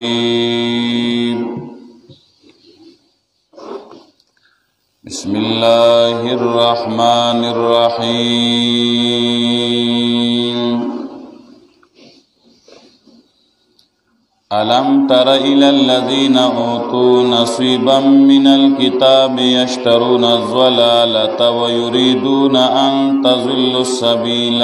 بسم الله الرحمن الرحيم ألم تر إلى الذين أوتوا نصيبا من الكتاب يشترون الضلالة ويريدون أن تضلوا السبيل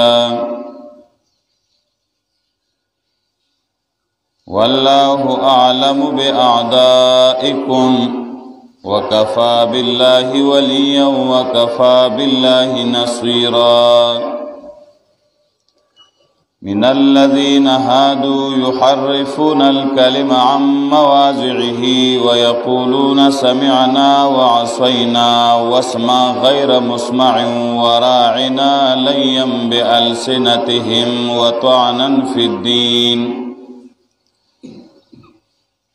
والله أعلم بأعدائكم وكفى بالله وليا وكفى بالله نصيرا من الذين هادوا يحرفون الكلم عن مواضعه ويقولون سمعنا وعصينا واسمع غير مسمع وراعنا ليا بألسنتهم وطعنا في الدين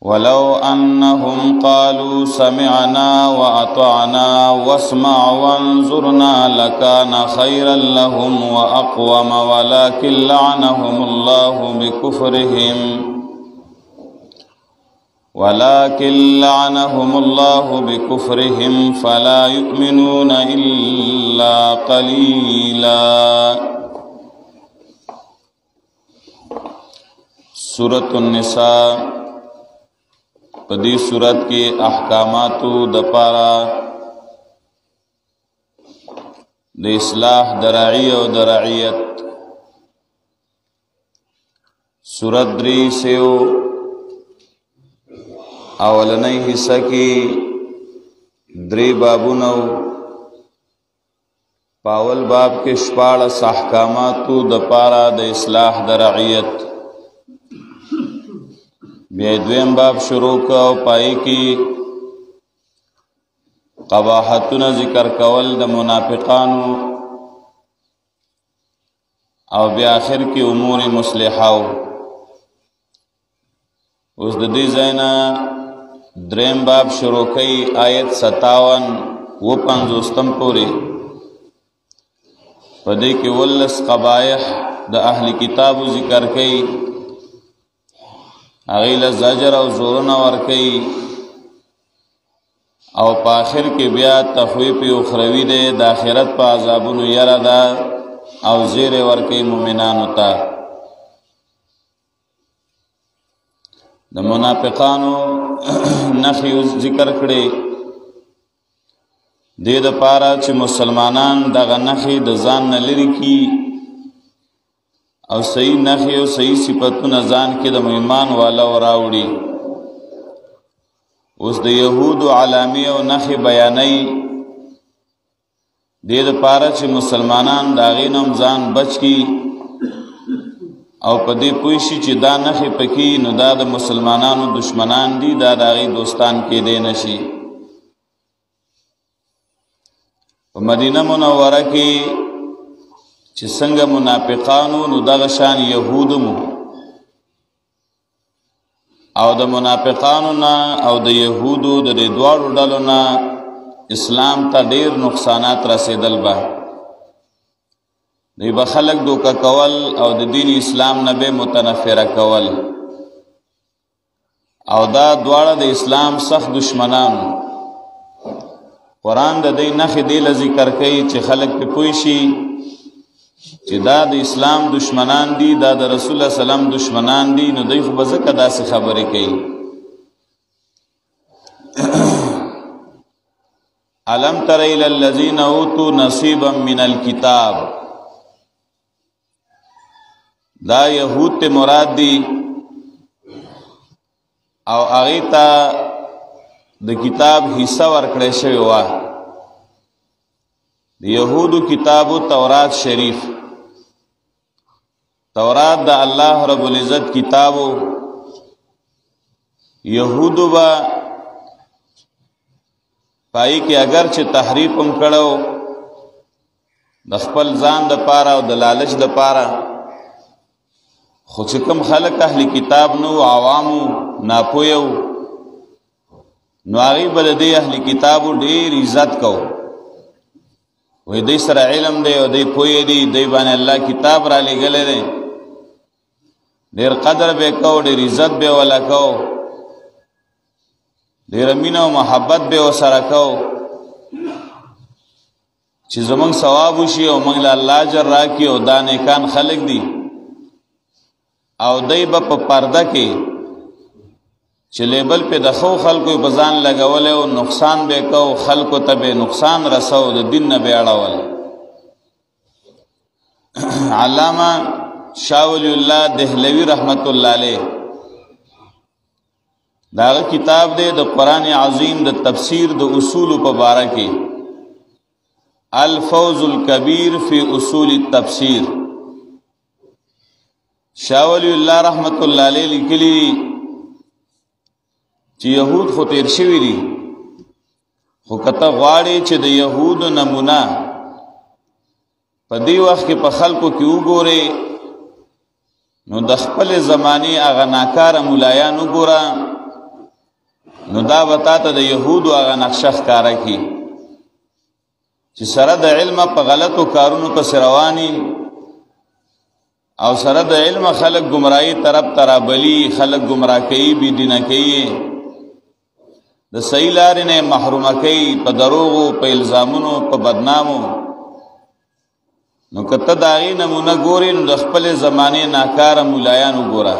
ولو أنهم قالوا سمعنا وأطعنا واسمع وانظرنا لكان خيرا لهم وأقوم ولكن لعنهم الله بكفرهم فلا يؤمنون إلا قليلا. سورة النساء پدی صورت کے احکاماتو دپارا د اصلاح درعی و درعیت صورت دری سیو اولنی حصہ کی دری بابونو پاول باب کے شپاڑس احکاماتو دپارا د اصلاح درعیت بیا دویم باب شروع کا او پای کی قباحتنا ذکر کول د منافقانو او بیا آخر کی امور مصلحاو. اوس د دې ځاینا دریم باب شروع کئی آیت 57 و 50 پوری پدې کې ولس قبایح د اهل کتابو ذکر کئی اغیل زجر او زورنا ورکی او پا آخر کے بیا تخویف اخروی دے دا آخرت پا عذابونو یرا دا او زیر ورکی مومنانو تا. دا منافقانو نخی ذکر کڑی دے دا پارا چی مسلمانان دا غنخی دا زان نلری کی او صحیح نخی او صحیح صفتو نزان کی دا ایمان والا و راوڑی. اس دا یہود و علامی و نخی بیانی دید پارا چی مسلمانان داغین امزان بچ کی او پا دی پویشی چی دا نخی پکی نو دا دا مسلمانان و دشمنان دی دا داغی دوستان کی دے نشی. پا مدینہ منورہ کی چې څنګه منافقانو نو دغه شان یهودمو او د منافقانو نه او د یهودو د دې دواړو ډلو نه اسلام ته ډیر نقصانات رسیدل به دوی به خلک دوکه کول او د دین اسلام نه به متنفره کول او دا دواړه د اسلام سخت دشمنان. قرآن د دې نښې دې له ذکر کوي چې خلک پې پوه شي چې دا د اسلام دشمنان دی دا د رسول الله سلام دشمنان دی نو دوی خو به ځکه داسې خبرې کوي. الم تر الی الذین اوتوا نصیبا من الکتاب دا یهود ته مراد دی او هغه ته د کتاب حصہ ورکړی شوی و. د یهودو کتابو تورات شریف تورات دا اللہ رب العزت کتابو یہودو با پائی کہ اگر چه تحریفم کڑو د خپل ځان د پاره او د لالچ د پاره خو چې کوم خلک اهل کتاب نو عوامو ناپویو نو هغه بل د اهل کتابو ډیر عزت کو وې دې سره علم دی او دې پوی دی دې باندې الله کتاب را لګلې دی ډیر قدر به کو ډیر عزت به ولا کو ډېره مینه او محبت به ورسره کوو چې زمونږ ثواب وشي او موږ له الله اجر راکړي او دا نیکان خلک دي او دی به په پرده کې چې لیبل په د ښو خلکو په ځان لګولی او نقصان به کو خلکو ته به نقصان رسو د دین نه به اړول علامه شاه ولی الله دهلوی رحمت الله علیه داغه کتاب دی د قرآن عظیم د تفسیر د اصول په باره کې الفوز الکبیر فی اصول التفسیر شاه ولی الله رحمت الله علیه لیکلی چې يهود خو تیر شوي دي خو کته غواړي چې د يهودو نمونه په دې وخت کې په خلکو کې وګوري نو د خپل زماني هغه ناکاره مولایان وګوره نو دا وتا ته د يهودو هغه نقشه ښکاره کی چې سره د علم په غلطو کارونو پسې رواني او سره د علم خلق گمراهی طرف ترابلی خلق گمراه کوي بی دینه کوي د صحیح لارې نه محروم کوي په دروغو په الزامونو په بدنامو نو کته داغي نمونه ګوري نو د خپل زمانه ناکاره مولایانو ګوره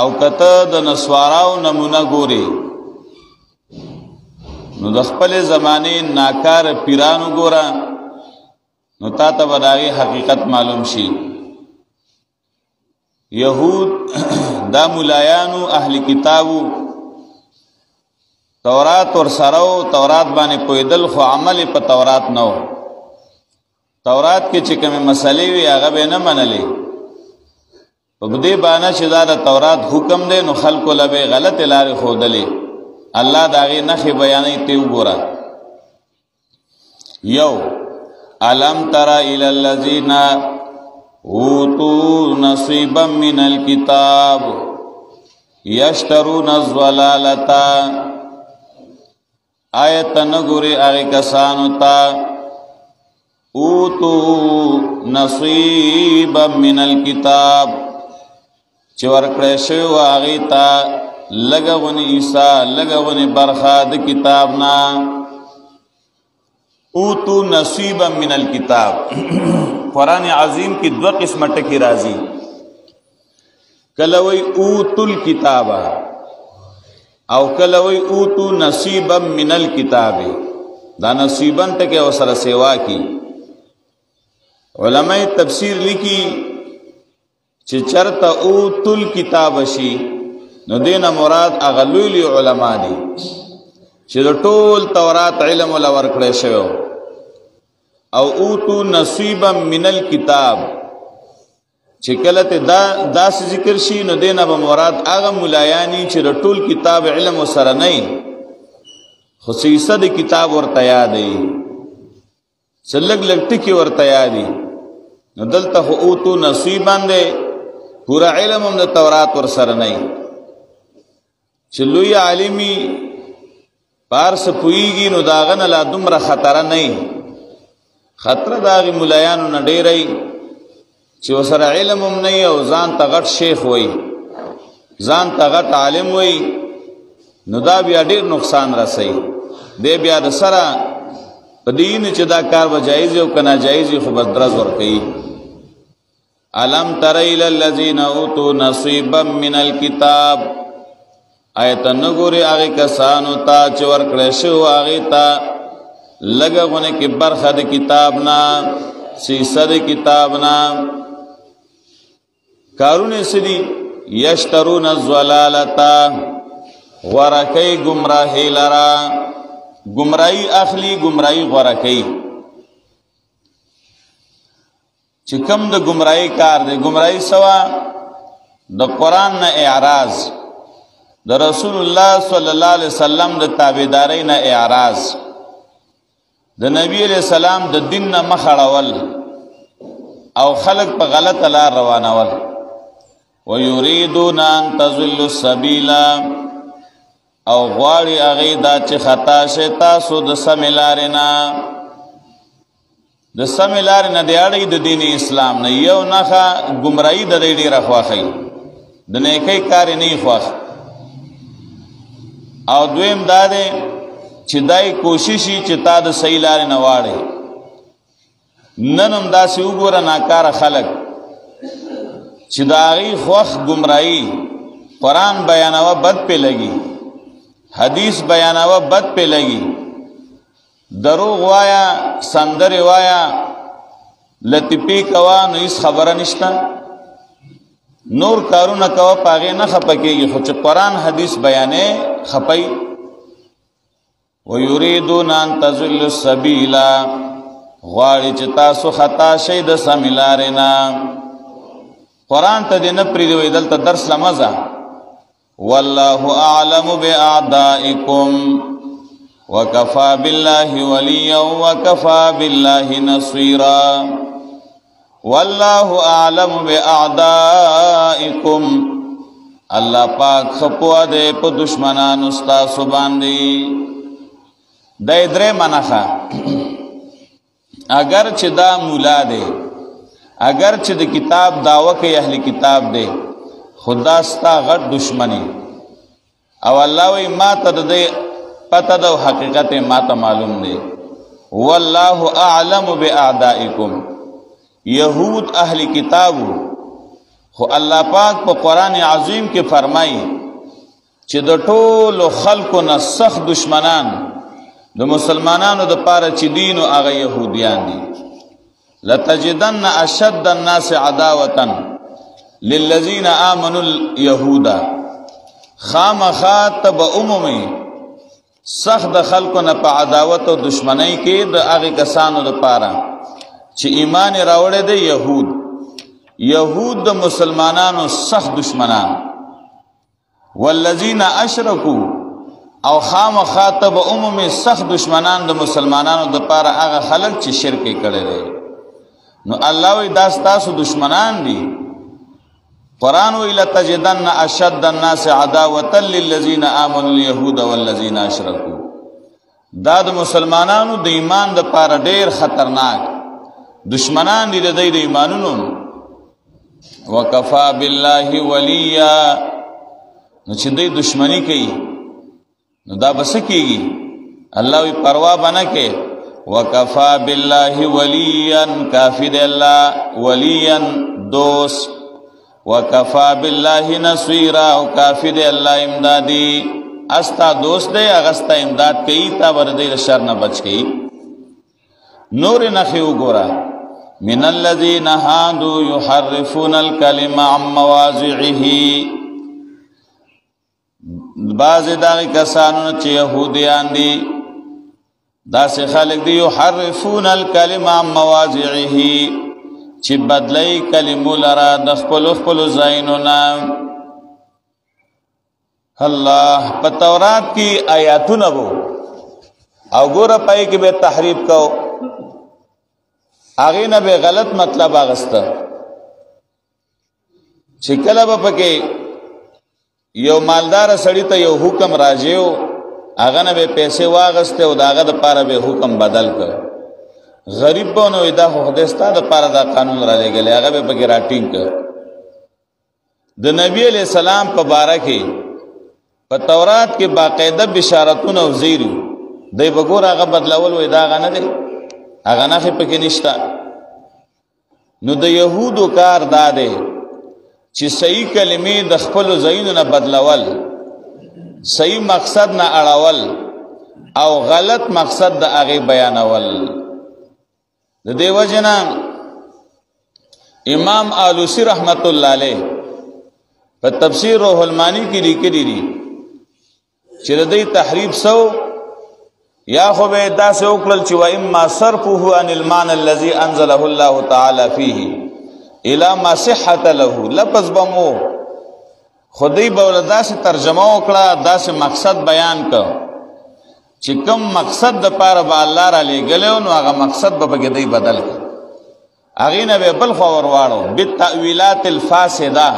او کته د نسواراو نمونه ګوري نو د خپل زمانه ناکاره پیرانو ګوره نو تا ته بداغي حقیقت معلوم شي يهود دا مولایانو اهل کتابو تورات ور سره تورات باندې پویدل خو عمل په تورات نو تورات کې چې کومه مسلې وي هغه به نه منلې په دې باندې چې دا د تورات حکم دی نو خلکو لبه غلط لارې خودلې الله داغه نخي بیانې ته وګوره یو الم ترى الى الذين اوتوا نصيبا من الكتاب يشترون الضلالة آیت نګوري هغه کسانو ته اوتوا نصيبا من الكتاب چې ورکړې شو هغه ته لګونی عیسی لګونی برخه د کتاب نه اوتو نصیبا من الكتاب قرآن عظیم کی دو قسم ٹکی راضی کلوی اوتو الكتاب او کلوی اوتو نصیبا من الكتاب دا نصیبا تکی او سر سیوا کی علماء تفسیر لکی چه چرتا اوتو الكتاب شی نو دین مراد اغلولی علماء دی چې د ټول تورات علم ولا ورکړی شوی او اوتو نصیبا من الكتاب چې کله ته دا ذکر شي نو دینه به مراد هغه مولایانی چې د ټول کتاب علم سره نه خصيصه د کتاب ورته یادې سلګ لګټکی ورته یادې نو دلته اوتو نصیبا ده پورا علم هم د تورات ور سره نه چې لوی عالمي پارس پویږي نو داغه نه لا دومره خطر نه خطر داغي مولایانو نه ډیرای چې وسره علم هم نه او ځان ته غټ شیخ وای ځان ته غټ عالم وای نو دا بیا ډیر نقصان رسي دی بیا د سره په دین چې دا کار و جایز او کنا جایز خو بس درز ور کوي الم تر الى الذين اوتوا نصيبا من الكتاب آیت نګوري هغه کسانو ته چې ورکړې شو هغه ته لګونه کې برخه د کتاب نه سیسه د کتاب نه کارونه سدي یشترون الضلالتا ورکی گمراهی لرا گمراهی اخلی گمراهی ورکی چې کم د گمراهی کار دی گمراهی سوا د قران نه اعراض د رسول الله صلی الله علیه وسلم د تابعداري نه اعراض د نبی علیہ السلام د دین نه مخړول او خلق په غلط لار روانول ويريدون ان تضلوا السبيل او غواړي هغه دا چې خطا شي تاسو د سمیلارینا د سمیلارینه د اړې د دین اسلام نه یو نخا گمراهی د ډېر راخواخی د نیکي کار نه خوښ او دویم دا دی چې دای کوششي چې تا د صحیح لارې نه واړې. نن هم داسې وګوره ناکاره خلک چې د هغې خوښ ګمراهي قرآن بیانوه بد پې لګي، حدیث بیانوه بد پې لګي، دروغ وایا، سندرې وایا، لطیفې کوه نو هیڅ خبره نشته، نور کارونه کوه په هغې نه خفه کېږي، خو چې قرآن حدیث بیانې خفئ. ویریدون ان تضلوا السبیل، غواړي چې تاسو خطا شئ د سمې لارې نه. قرآن ته دې نه پرېږدئ، دلته درس له مزه. والله اعلم باعدائکم وکفى بالله ولیا وکفى بالله نصيرا. والله اعلم باعدائکم، الله پاک خپوا دې په دشمنانو ستاسو باندې. دا درې منخه، اگر چې دا مولا دی، اگر چې د کتاب دعوه کوي اهل کتاب دی، خدا ستا غټ دشمنی. او الله وی ما ته د دې پته ده او حقیقت ما ته معلوم دی. والله اعلم باعدائکم، یهود اهل کتابو، خو الله پاک په قرآن عظیم کې فرمایي چې د ټولو خلکو نه سخت دشمنان د مسلمانانو د پاره چې دین او هغه یهودیان دي. لتجدن اشد الناس عداوة للذین آمنوا اليهود، خامخا تب عمومی سخت د خلکو نه په عداوت او دشمنی کې د هغه کسانو د پاره چې ایمان راوړی دی یهود. یهود د مسلمانانو سخت دشمنان. والذین اشرکو، او خامخا تب عمومی سخت دشمنان د مسلمانانو د پاره هغه خلک چې شرک کړي دي. نو الله وی دا ستاسو دشمنان دي. قرآن وی لتجدن اشد الناس عداوة للذین آمنوا اليهود والذین اشرکوا. دا د مسلمانانو د ایمان د پاره ډیر خطرناک دشمنان دي د دې د ایمانونو. وکفا بالله ولیا، نو چې دوی دشمنی کوي نو دا بس کېږي. الله وی پروا بنه کې وکفا بالله ولیا، کافی دی الله ولیا دوست. وکفا بالله نصيرا، او کافی دی الله امدادی. استا دوست دی، اغستا امداد کوي، تا ورده شر نه بچ کوي. نور نخي وګوره، من الذين هادوا يحرفون الكلم عن مواضعه. بعض داغی کسانو چې یهودیان دي، داسې خلق دی یحرفون الکلم عن مواضعه، چې بدلی کلمو لرا د خپلو ځایونو نه. الله په تورات کې آیاتونه وو او ګوره پای کې به تحریف کو، هغې نه به غلط مطلب اغسته. چې کله به پکې یو مالدار سړی ته یو حکم راځي، هغه نه به پیسې واغسته او د هغه دپاره به حکم بدل کړ. غریب به نو دا خو خدای ستا دپاره دا قانون را لېږلی، هغه به پکې راټینګ کړ. د نبی علیہ السلام په باره کې په تورات کې باقاعده بشارتونه او زیر دی، به ګوره هغه بدلول وی دا هغه نه دی، هغه نښې پکې نشته. نو د یهودو کار دا دی چې صحیح کلمې د خپلو ځایونو نه بدلول، صحیح مقصد نه اړول او غلط مقصد د هغې بیانول. د دې وجې نه امام آلوسی رحمت الله علیه په تفسیر روح المانی کې لیکلي دي چې د دې تحریف سو یا خو به داسې وکړل چې واما صرفه عن المعنى الذي انزله الله تعالی فيه الى ما صحت له، لفظ بمو خودی بوله داسې ترجمه وکړه، داسې مقصد بیان کړ چې کوم مقصد د پاره به الله را لېږلی نو هغه مقصد به پکې دی بدل کړ. هغې نه به بل خوا ور واړو بالتأویلات الفاسده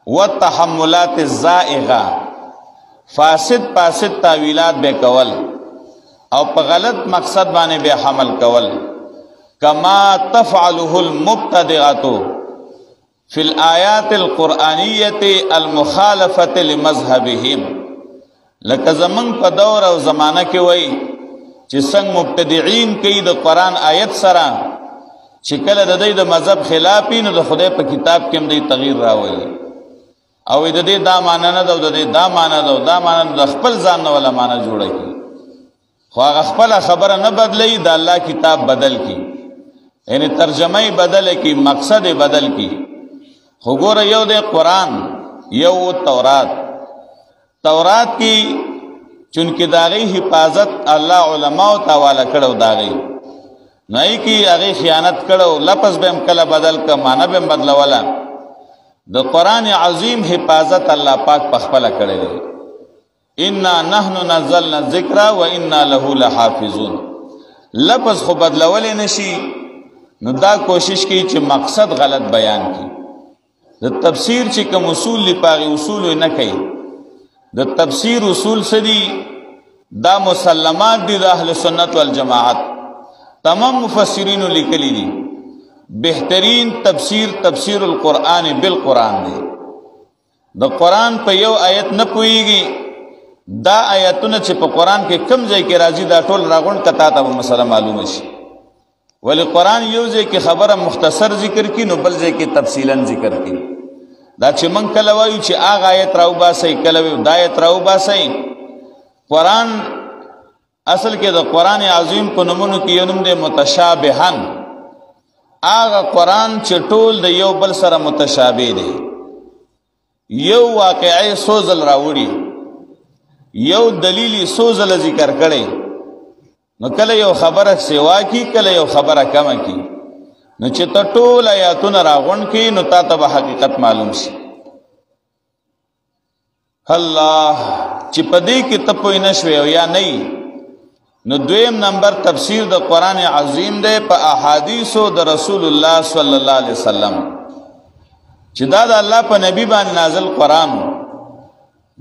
والتحملات الزائغه. فاسد تاویلات به کول او په غلط مقصد باندې به حمل کول. کما تفعله المبتدعه فی الآیات القرآنیة المخالفة لمذهبهم، لکه زمنګ په دور او زمانه کې وای چې څنګه مبتدعين کوي د قرآن آیت سره چې کله د دې د مذهب خلاف نو د خدای په کتاب کې هم د تغییر راولي او د دې دا معنا نه ده د دې دا معنا ده دا معنا د خپل ځان نه ولا معنا جوړه کی خو هغه خپل خبره نه بدلی د الله کتاب بدل کی یعنی ترجمه بدل کی مقصد بدل کی خو ګوره یو د قرآن یو تورات کی چونکه داغي حفاظت الله علماء تعالی کړو داغي نه کی هغه خیانت کړو لفظ به کله بدل ک معنا به بدلولا د قرآن عظیم حفاظت الله پاک پخپل کړی دی انا نحن نزلنا الذکر و انا له لحافظون لفظ خو بدلول نشي نو دا کوشش کی چې مقصد غلط بیان کی د تفسیر چې کوم اصول لپاره اصول نه کوي د تفسیر اصول سدي دا مسلمات دي د اهل سنت والجماعت تمام مفسرین لیکلي دي بهترین تفسیر القرآن بالقرآن دی د قرآن په یو آیت نه پويږي دا آیتونه چې په قرآن کې کم ځای کې راځي دا ټول راغون کتا ته مسله معلومه شي ولی قرآن یو ځای کې خبره مختصر ذکر کی نو بل ځای کې تفصیلا ذکر کی دا چې من کله وایو چې هغه آیت راو باسي کله وایو دا آیت راو باسي قرآن اصل کې د قرآن عظیم په نومونو کې یو نوم دی متشابهن آغا قرآن چې ټول د یو بل سره متشابه دی یو واقعي سوزل راوړي یو دلیلی سوزل ذکر کړي نو کله یو خبره سیوا کی کله یو خبره کم کی نو چې ته ټول آیاتونه راغون کی نو تا ته حقیقت معلوم شي الله چې پدې کې ته پوه نه شوې یا نه نو دویم نمبر تفسیر د قرآن عظیم ده په احادیثو د رسول الله صلی الله علیه وسلم چې دا د الله په نبی باندې نازل قرآن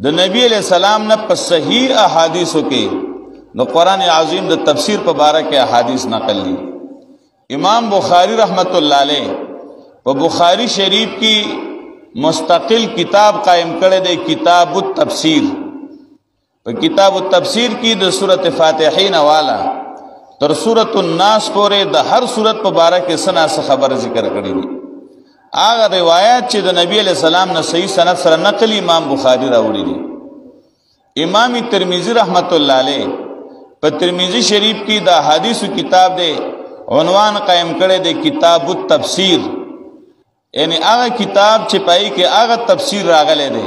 د نبی علیہ السلام نه په صحیح احادیثو کې د قرآن عظیم د تفسیر په باره کې احادیث نقل دي امام بخاری رحمت الله علیه په بخاری شریف کې مستقل کتاب قائم کړی دی کتاب التفسیر په کتاب التفسیر کې د سورۃ فاتحین والا تر سورۃ الناس پورې د هر سورۃ په باره کې سنا خبر ذکر کړی دي هغه روایت چې د نبی علیہ السلام نه صحیح سند سره نقل امام بخاری راوړي دي امام ترمذی رحمت الله علیه په ترمذی شریف کې د احادیث کتاب دی عنوان قائم کړی دی کتاب التفسیر یعنی هغه کتاب چې پای کې هغه تفسیر راغلی دی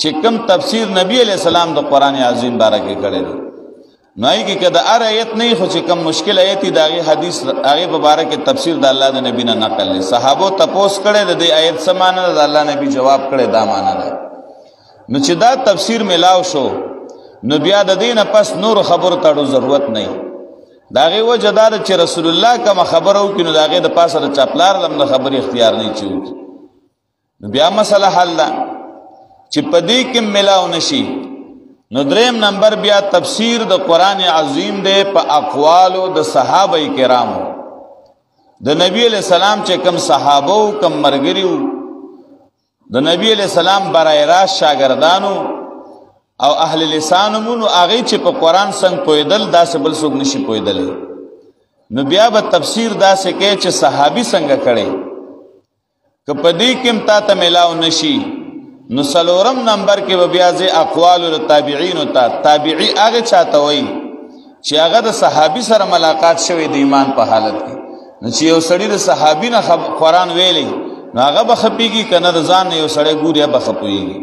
چې کوم تفسیر نبی علیہ السلام د قرآن عظیم باره کې کړی دی نو ای کې کده ار آیت نه خو چې کوم مشکل آیت دی هغه حدیث هغه مبارک تفسیر د الله د نبی نه نقل لري صحابه تپوس کړي د دې آیت سمانه د الله نبی جواب کړي دا معنا ده نو چې دا تفسیر ملاو شو نو بیا د دینه پس نور خبر تړو ضرورت نه داغه وجدار چې رسول الله کوم خبرو کینو داغه د پاسه د چپلار لم د خبر اختیار نه چوي نو بیا مسله حل ده چې پدې کې ملاو نشي نو دریم نمبر بیا تفسیر د قرآن عظیم دی په اقوالو د صحابه کرامو د نبی علیہ السلام چې کم صحابه او کم مرګریو د نبی علیہ السلام برای راست شاګردانو او اهل لسانمونو هغه چې په قرآن څنګه پویدل داسې بل څوک نشي پویدل نو بیا به تفسیر داسې کې چې صحابي څنګه کړي که پدې کې تا ته ملاو نشي نو سلورم نمبر کې به بیا ځي اقوال التابعین او تابعی هغه چاته وای چې هغه د صحابي سره ملاقات شوی د ایمان په حالت کې نو چې یو سړی د صحابي نه قرآن ویلی نو هغه به خپيږي کنه د ځان یو سړی ګوري به خپويږي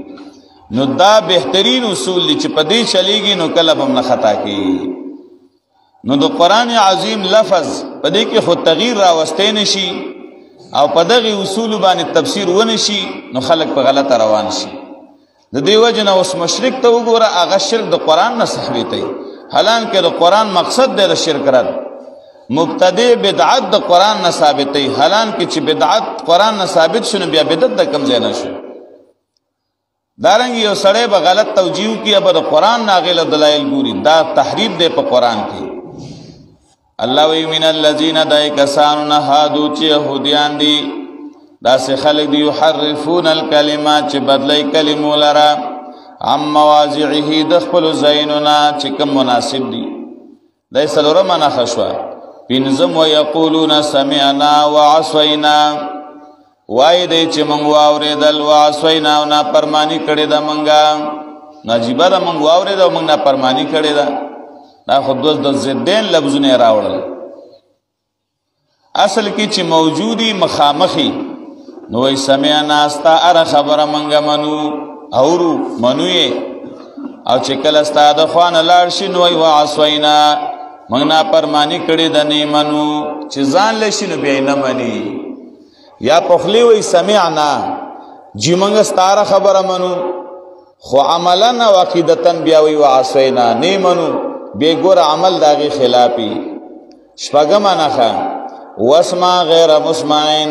نو دا بهترین اصول دي چې په دې چلیږي نو کله به نه خطا کیږي نو د قرآن عظیم لفظ په دې کې خو تغییر راوستې نشي او په دغه اصول باندې تفسیر ونشي نو خلق په غلطه روان شي د دې وجه نه اوس مشرک ته وګوره هغه شرک د قرآن نه ثابتې حالان کې د قرآن مقصد د شرک رد مبتدی بدعت د قرآن نه ثابتې حالان کې چې بدعت قرآن نه ثابت شونه بیا بدعت د کم ځای نه شي دارنګ یو سړی به غلط توجیه کیه به د قرآن ناغل دلایل ګوري دا تحریف دی په قرآن کې الله وی من الذين دای کسانو نه هادو چې يهوديان دي دا سه خلق دي يحرفون الكلمات چې بدلای کلمو لرا عن مواضعه د خپلو ځایونو نه چې کوم مناسب دي. دا څلورمه نښه شوه. پنځم ویقولون سمعنا وعصینا، وایي دی چې موږ واورېدل، وعصینا او نافرماني کړې ده موږ. عجیبه ده، موږ واورېده او موږ نافرماني کړې ده. دا خو دوه د ضدین لفظونه یې راوړل. اصل کې چې موجودی مخامخي، نو وایي سمعنا ستا هره خبره موږ منو، اورو منو یې، او چې کله ستا د خوا نه لاړ شي نو وایي وعصینا موږ نافرماني کړې ده نه منو. چې ځان لشي نو بیا یې نه مني. یا پخلی وی سمعنا جی منگا ستارا خبر منو، خو عملنا و عقیدتن بیاوی و عصینا نی منو، بے گور عمل داغی خلافی. شپگم نخا واسمع غیر مسمعین،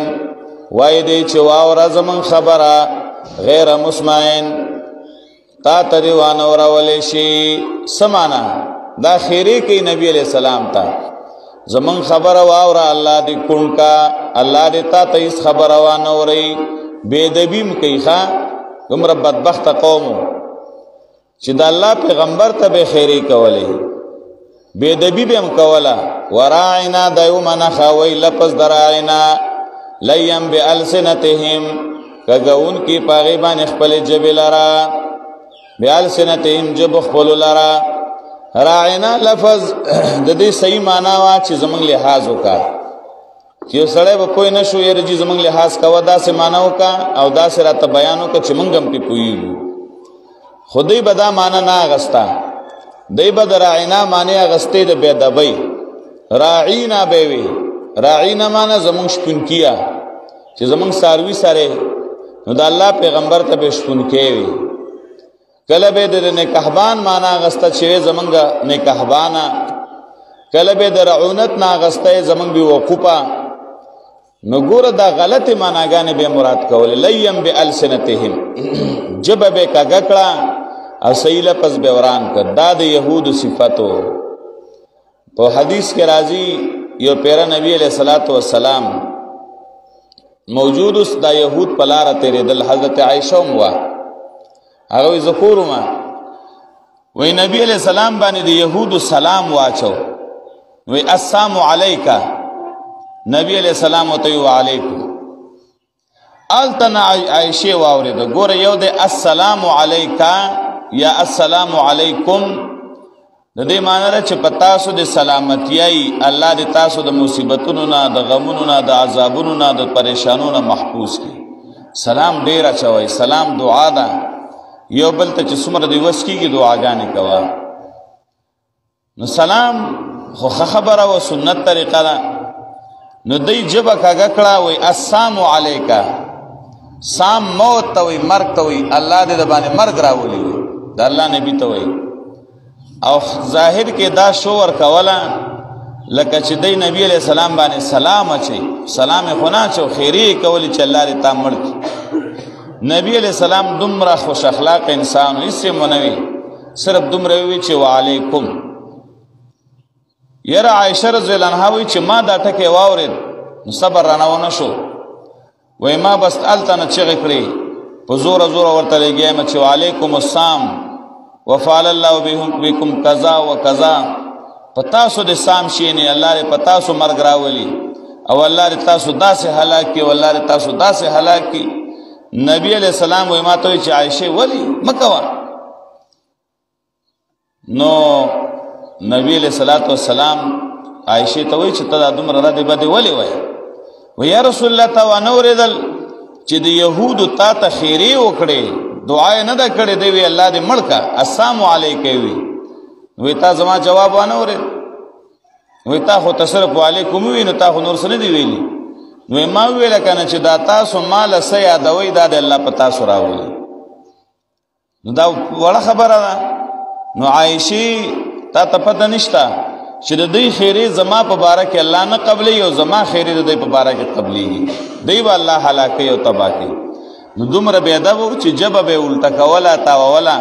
وائی دی چواو رزمن خبرا غیر مسمعین تا تریوانو رولیشی. سمانا دا خیری کی نبی علیہ السلام تا زمن خبر واورا اللہ دی کن کا، اللہ دی تا تیس خبر وانوری. بیدبیم کئی خواہ گمرا بدبخت قومو چی دا اللہ پیغمبر تا بے خیری کولی، بیدبی بیم کولا. وراعنا دیو منخوی لپس دراعنا لیم بی السنتهم کگون کی پاغیبان اخپل جب لرا، بی السنتهم جب اخپل لرا. راعنا لفظ د دې صحیح معنا وا چې زمنګ لحاظ وکا، چې سړی به پوه نشو یې چې زمنګ لحاظ کوا داسې معنا وکا او داسې راته بیان وکا چې موږ هم پې پوهیږو. خو دوی به دا معنا نه اغستا، دوی به د راعنا معنی اغستې د بېادبۍ. راعینا به وي، راعینا معنا زمونږ شپونکیه، چې زمونږ څاروي سره نو د الله پیغمبر ته به شپونکی وي. کله به د نکاحبان معنا غسته چې زمونږ نکاحبانا، کله به د رعونت نه غسته زمونږ به وقوفا. نو ګوره دا غلط معناګانې به مراد کول. لیم بالسنتهم جب به کګکړه او صحیح لفظ به وران کړ. دا د يهود صفاتو. په حدیث کې راځي یو پیرا نبی علیہ الصلوۃ والسلام موجود اس دا يهود پلار تیرې دل حضرت عائشہ موا هغه ذکرما وی نبی علیہ السلام باندې د يهود سلام واچو، وی السلام علیکا، نبی علیہ السلام ته و علیکم. التنا عائشہ واورید ګوره یو د السلام علیکا یا السلام علیکم د دې معنی را چې پتا سو د سلامتیای الله د تاسو د مصیبتونو نه، د غمونو نه، د عذابونو نه، د پریشانونو نه محفوظ کی. سلام ډیر اچوي، سلام دعا ده. یو بل ته چې څومره دی وس کیږي دعاګانې کوه. نو سلام خو خبره او سنت طریقه ده. نو دی جبه کاږه کړه وی السلام علیکا، سام موت ته وی مرګ ته وی الله دې د باندې مرګ راولي وی د الله نبی ته وی. او ظاهر کې دا شو ور کوله لکه چې دی نبی علیہ السلام باندې سلام اچي، سلام خو نه اچو خیری کولی چې الله دې تا مړ کړي. نبی علیہ السلام دومره خوش اخلاق انسان هیڅ منوي، صرف دومره وی چې وعلیکم. یره عائشہ رضی الله عنها وی چې ما دا ټکي واورید نو صبر رانه شو، وای ما بس التنه چغې کړې په زور زور ورته لګیا چې وعلیکم السلام وفعل الله بكم كذا وكذا. پتا سو د سام شي نه الله دې پتا سو مرګ راولي او الله دې تاسو داسې هلاک کی، والله دې تاسو داسې هلاک کی. نبی علیہ السلام وی ما ته چې عائشہ ولی مکوا. نو نبی علیہ الصلوۃ والسلام عائشہ ته وی چې ته دومره را دې بده ولی وای. و یا رسول الله تا ونوردل چې د يهودو تا ته خیری وکړي، دعا نه دا کړې دی وی الله دې مړکا السلام علیکم وی. وی تا زما جواب ونورید، وی تا خو تصرف علیکم وی نو تا خو نور سره دی ویلی. نو ما ویل کنه چې دا تاسو مال سه یادوي دا د الله پتا سره راولي. نو دا وړه خبره ده. نو عائشہ تا ته پته نشتا چې د دې خیری زما په باره کې الله نه قبلې او زما خیری د دې په باره کې قبلېږي، دی به الله هلاکي او تباہ کوي. نو دومره بے ادب چې جبه به الټا کولا تاولا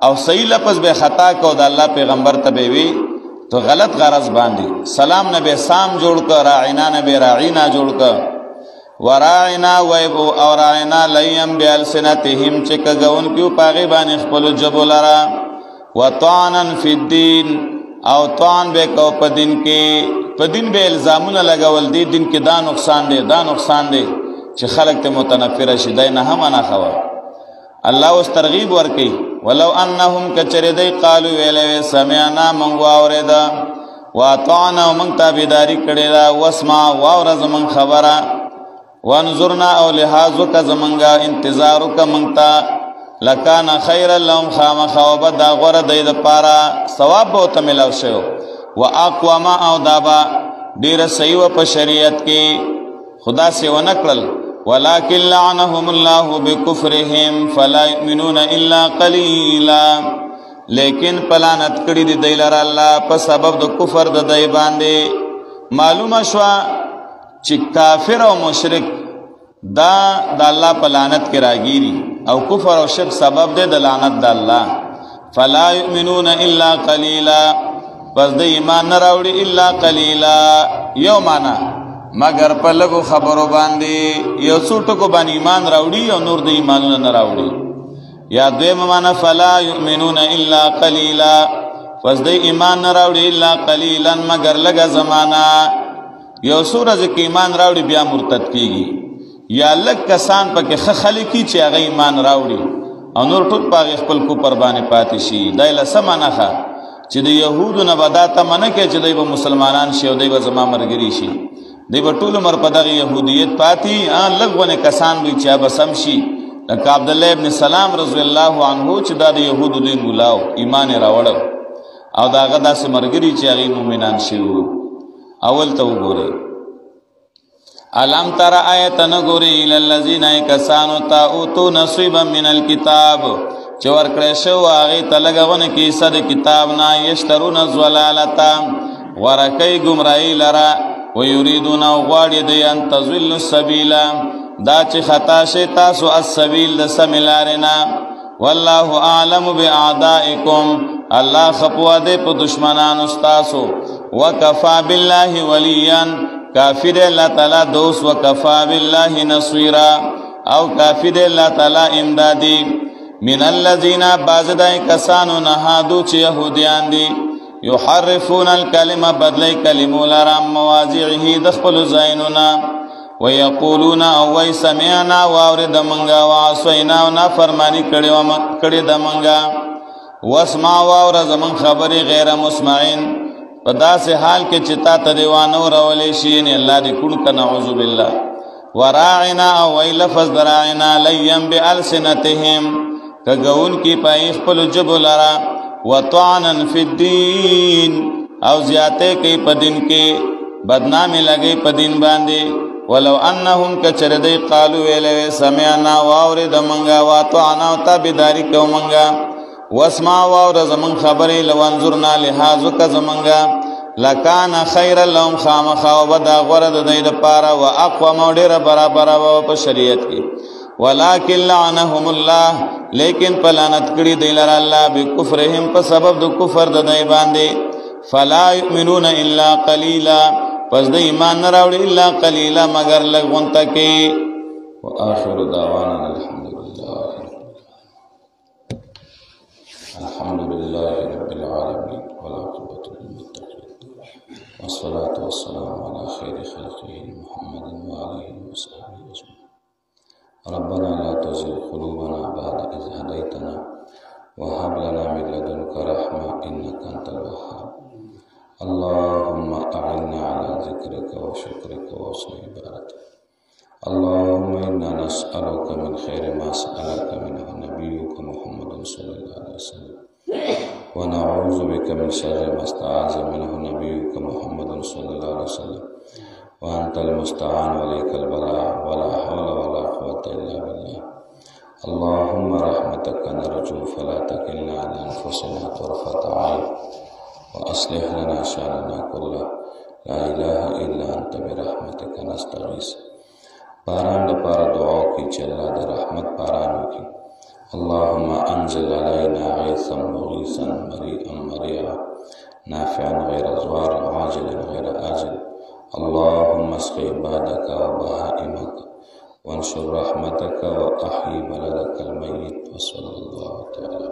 او صحیح لفظ به خطا کو د الله پیغمبر ته به وی تو غلط غرض باندې. سلام نه به سام جوړ کړه، راعینا نه به راعینا جوړ کړه. وراعنا او راعنا لیم بالسنتهم چې کګون کیو پاغي باندې خپل جبو لرا وطعنا فی الدین او طعن به کو په دین کې په دین به الزامونه لګول دي دین کې دا نقصان دی چې خلق ته متنفر شي دای نه هم نه خوا الله واس ترغیب ورکي ولو انهم کچریدای قالو ویلې سمعنا من واوردا واطعنا من تابعداري کړي دا واسمع واورز من خبره وانظرنا او لحاظ کا زمنگا انتظار کا منگتا لکان خیر لهم خامخواب دا غور دید پارا ثواب بہتا ملاو شو و اقواما او دابا دیر سیو پا شریعت کی خدا سے ونکلل ولیکن لعنهم اللہ بکفرهم فلا یؤمنون الا قلیلا لیکن پلانت کری دی دیلر اللہ پا سبب دو کفر دا دی باندے معلوم شوا چې کافر او مشرک دا د الله په لعنت کې راګيري او کفر او شرک سبب دی د لعنت د الله فلا يؤمنون الا قليلا پس د ایمان نه راوړي الا قليلا یو معنا مگر په لګو خبرو باندې یو څو ټکو باندې ایمان راوړي او نور د ایمان نه راوړي یا دویم معنا فلا يؤمنون الا قليلا پس د ایمان نه راوړي الا قليلا مگر لګه زمانہ یو سورج کې ایمان راوړي بیا مرتد کیږي یا لک کسان پکې خلکی چې هغه ایمان راوړي او نور ټول پاغه خپل کو قرباني پاتې شي دایله سمانخه چې د يهودو نه بداته منه کې چې دوی به مسلمانان شي او دوی به زما مرګري شي دوی به ټول عمر په دغه يهودیت پاتې لګونه کسان به چې به سم شي لکه عبد الله ابن سلام رضی الله عنه چې د يهودو دین مولاو ایمان راوړ او داغه داسې مرګري چې هغه مؤمنان شي اول ته وګوره علم تر آیت نګوري للذین کسانو تا اوتو نصیبا من الكتاب چې ورکړې شو هغه تلګونه کې صد کتاب نه یشترون الضلالتا ورکې گمراهی لرا ويريدون غواړي د ان تزل السبیل دا چې خطا شي تاسو السبیل د سملارنا والله اعلم باعدائکم الله خپوا دې په دشمنانو تاسو وکفا بالله وليا کافر الله تعالی دوست وکفا بالله نصيرا او کافر الله تعالی امدادي من الذين بعضای کسانو نهادو چې يهوديان دي يحرفون الكلمه بدلی کلمو لرا مواضعه دخل زيننا ويقولون او سمعنا واورد منغا وعصينا ونافرماني کړي د منغا واسمع واورز من خبري غیر مسمعين پدا سے حال کے چتا تدیوانو رولے شین اللہ دی کن کا نعوذ باللہ وراعنا او وی لفظ دراعنا لیم بالسنتهم کگون کی پایخ پلو جب لرا وطعنا فی الدین او زیادے کی پدین کے بدنامی لگئی پدین باندے ولو انہم کچردی قالو ویلوے سمعنا واورد منگا وطعنا و تابداری کو منگا واسمع واورز من خبری لوانظرنا لحاظو کا زمنگا لکان خیر لهم خامخا و بدا غورد دید پارا و اقوام و دیر برابر و پا شریعت کی ولیکن لعنهم اللہ لیکن پلانت کری دیلر اللہ بکفرهم پا سبب دو کفر دائی باندے فلا یؤمنون الا قلیلا پس دی ایمان نراوڑی الا قلیلا مگر لگون تکی و آخر دعوانا الحمد لله رب العالمين والعاقبة للمتقين والصلاة والسلام على خير خلقه محمد وآله وصحبه أجمعين ربنا لا تزغ قلوبنا بعد إذ هديتنا وهب لنا من لدنك رحمة إنك أنت الوهاب اللهم أعنا على ذكرك وشكرك وحسن عبادتك اللهم إنا نسألك من خير ما سألك منه نبيك محمد صلى الله عليه وسلم ونعوذ بك من شر ما استعاذ منه نبيك محمد صلى الله عليه وسلم وأنت المستعان وإليك البلاء ولا حول ولا قوة إلا بالله اللهم رحمتك نرجو فلا تكلنا على أنفسنا طرفة عين وأصلح لنا شأننا كله لا إله إلا أنت برحمتك نستغيث باران لپاره دعا کی چې الله د رحمت باران وکړي اللهم انزل علينا غيثا مغيثا مريئا مريعا نافعا غير ضار عاجلا غير آجل اللهم اسق عبادك وبهائمك وانشر رحمتك وأحيي بلدك الميت. وصلى الله تعالى